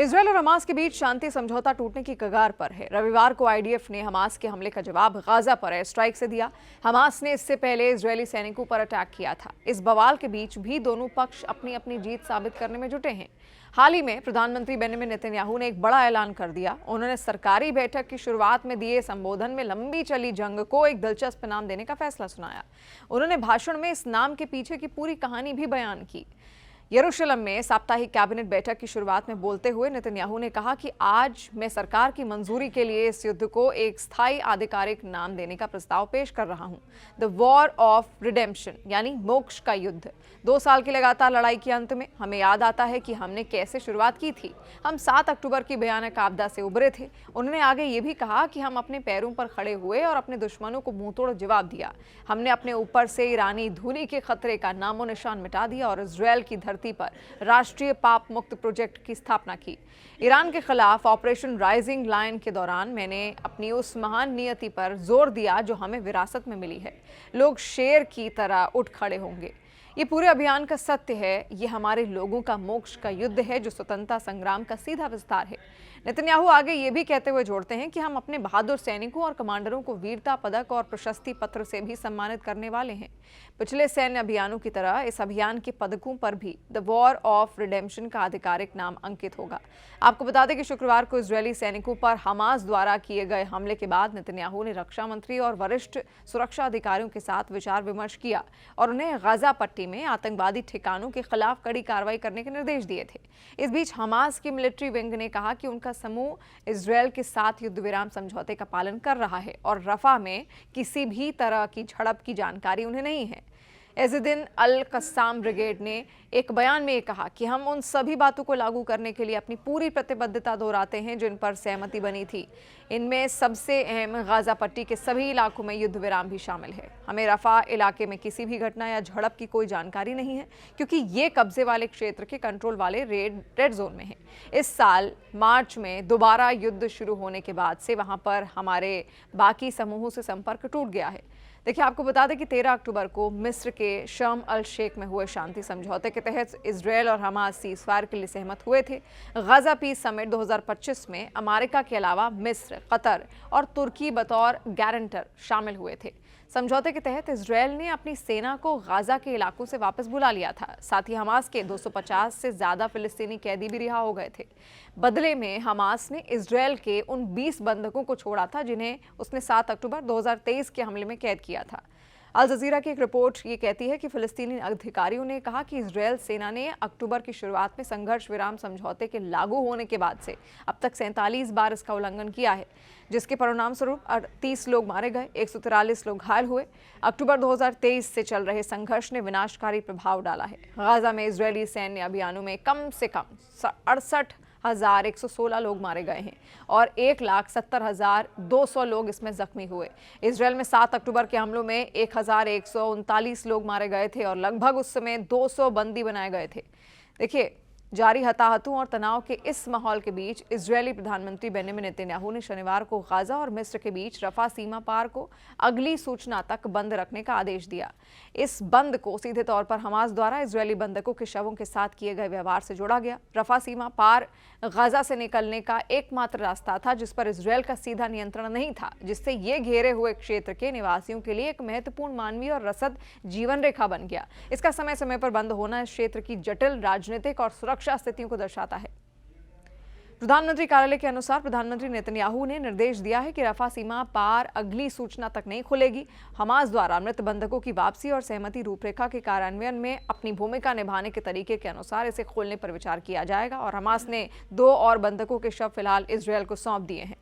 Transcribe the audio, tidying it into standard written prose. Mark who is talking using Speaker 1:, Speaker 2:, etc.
Speaker 1: Israel और Hamas के बीच शांति समझौता टूटने की कगार पर है। रविवार को आईडीएफ ने हमास के हमले का जवाब गाजा पर एयर स्ट्राइक से दिया। हमास ने इससे पहले इजरायली सैनिकों पर अटैक किया था। इस बवाल के बीच भी दोनों पक्ष अपनी अपनी जीत साबित करने में जुटे हैं। हाल ही में प्रधानमंत्री बेंजामिन नेतन्याहू ने एक बड़ा ऐलान कर दिया। उन्होंने सरकारी बैठक की शुरुआत में दिए संबोधन में लंबी चली जंग को एक दिलचस्प नाम देने का फैसला सुनाया। उन्होंने भाषण में इस नाम के पीछे की पूरी कहानी भी बयान की। यरूशलेम में साप्ताहिक कैबिनेट बैठक की शुरुआत में बोलते हुए नेतन्याहू ने कहा कि आज मैं सरकार की मंजूरी के लिए इस युद्ध को एक स्थायी आधिकारिक नाम देने का प्रस्ताव पेश कर रहा हूं, द वॉर ऑफ रिडेम्पशन, यानी मोक्ष का युद्ध। 2 साल की लगातार लड़ाई के अंत में हमें याद आता है कि हमने कैसे शुरुआत की थी। हम 7 अक्टूबर की भयानक आपदा से उबरे थे। उन्होंने आगे ये भी कहा कि हम अपने पैरों पर खड़े हुए और अपने दुश्मनों को मुंहतोड़ जवाब दिया। हमने अपने ऊपर से ईरानी धूनी के खतरे का नामो निशान मिटा दिया और इजरायल की धरती पर राष्ट्रीय पाप मुक्त प्रोजेक्ट की स्थापना की। ईरान के खिलाफ ऑपरेशन राइजिंग लायन के दौरान मैंने अपनी उस महान नियति पर जोर दिया जो हमें विरासत में मिली है। लोग शेर की तरह उठ खड़े होंगे। ये पूरे अभियान का सत्य है। ये हमारे लोगों का मोक्ष का युद्ध है जो स्वतंत्रता संग्राम का सीधा विस्तार है। नेतन्याहू आगे ये भी कहते हुए जोड़ते हैं कि हम अपने बहादुर सैनिकों और कमांडरों को वीरता पदक और प्रशस्ति पत्र से भी सम्मानित करने वाले हैं। पिछले सैन्य अभियानों की तरह इस अभियान के पदकों पर भी द वॉर ऑफ रिडेम्पशन का आधिकारिक नाम अंकित होगा। आपको बता दें कि शुक्रवार को इजरायली सैनिकों पर हमास द्वारा किए गए हमले के बाद नेतन्याहू ने रक्षा मंत्री और वरिष्ठ सुरक्षा अधिकारियों के साथ विचार विमर्श किया और उन्हें गाजा पट्टी में आतंकवादी ठिकानों के खिलाफ कड़ी कार्रवाई करने के निर्देश दिए थे। इस बीच हमास की मिलिट्री विंग ने कहा कि उनका समूह इजरायल के साथ युद्ध विराम समझौते का पालन कर रहा है और रफा में किसी भी तरह की झड़प की जानकारी उन्हें नहीं है। एज़ुद्दीन अल कस्साम ब्रिगेड ने एक बयान में कहा कि हम उन सभी बातों को लागू करने के लिए अपनी पूरी प्रतिबद्धता दोहराते हैं जिन पर सहमति बनी थी। इनमें सबसे अहम गाजा पट्टी के सभी इलाकों में युद्ध विराम भी शामिल है। हमें रफा इलाके में किसी भी घटना या झड़प की कोई जानकारी नहीं है क्योंकि ये कब्जे वाले क्षेत्र के कंट्रोल वाले रेड जोन में है। इस साल मार्च में दोबारा युद्ध शुरू होने के बाद से वहां पर हमारे बाकी समूहों से संपर्क टूट गया है। देखिए, आपको बता दें कि 13 अक्टूबर को मिस्र के शर्म अल शेख में हुए शांति समझौते के तहत इजरायल और हमास सीज़फायर के लिए सहमत हुए थे। गाजा पीस समिट 2025 में अमेरिका के अलावा मिस्र, कतर और तुर्की बतौर गारंटर शामिल हुए थे। समझौते के तहत इजरायल ने अपनी सेना को गाजा के इलाकों से वापस बुला लिया था। साथ ही हमास के 250 से ज्यादा फिलिस्तीनी कैदी भी रिहा हो गए थे। बदले में हमास ने इजरायल के उन 20 बंधकों को छोड़ा था जिन्हें उसने 7 अक्टूबर 2023 के हमले में कैद किया था। अल जजीरा की एक रिपोर्ट ये कहती है कि फिलिस्तीनी अधिकारियों ने कहा कि इजरायल सेना ने अक्टूबर की शुरुआत में संघर्ष विराम समझौते के लागू होने के बाद से अब तक 47 बार इसका उल्लंघन किया है, जिसके परिणाम स्वरूप 38 लोग मारे गए, 143 लोग घायल हुए। अक्टूबर 2023 से चल रहे संघर्ष ने विनाशकारी प्रभाव डाला है। गाजा में इजरायली सैन्य अभियानों में कम से कम 68,116 लोग मारे गए हैं और 1,70,200 लोग इसमें जख्मी हुए। इजरायल में 7 अक्टूबर के हमलों में 1,139 लोग मारे गए थे और लगभग उस समय 200 बंदी बनाए गए थे। देखिए, जारी हताहतों और तनाव के इस माहौल के बीच इजरायली प्रधानमंत्री बेंजामिन नेतन्याहू ने शनिवार को गाजा और मिस्र के बीच रफा सीमा पार को अगली सूचना तक बंद रखने का आदेश दिया। इस बंद को सीधे तौर पर हमास द्वारा इजरायली बंधकों के शवों के साथ किए गए व्यवहार से जोड़ा गया। रफा सीमा पार गाजा से निकलने का एकमात्र रास्ता था जिस पर इजरायल का सीधा नियंत्रण नहीं था, जिससे ये घेरे हुए क्षेत्र के निवासियों के लिए एक महत्वपूर्ण मानवीय और रसद जीवन रेखा बन गया। इसका समय समय पर बंद होना इस क्षेत्र की जटिल राजनीतिक और सुरक्षा स्थितियों को दर्शाता है। प्रधानमंत्री कार्यालय के अनुसार प्रधानमंत्री नेतन्याहू ने निर्देश दिया है कि रफा सीमा पार अगली सूचना तक नहीं खुलेगी। हमास द्वारा मृत बंधकों की वापसी और सहमति रूपरेखा के कार्यान्वयन में अपनी भूमिका निभाने के तरीके के अनुसार इसे खोलने पर विचार किया जाएगा और हमास ने 2 और बंधकों के शव फिलहाल इजरायल को सौंप दिए हैं।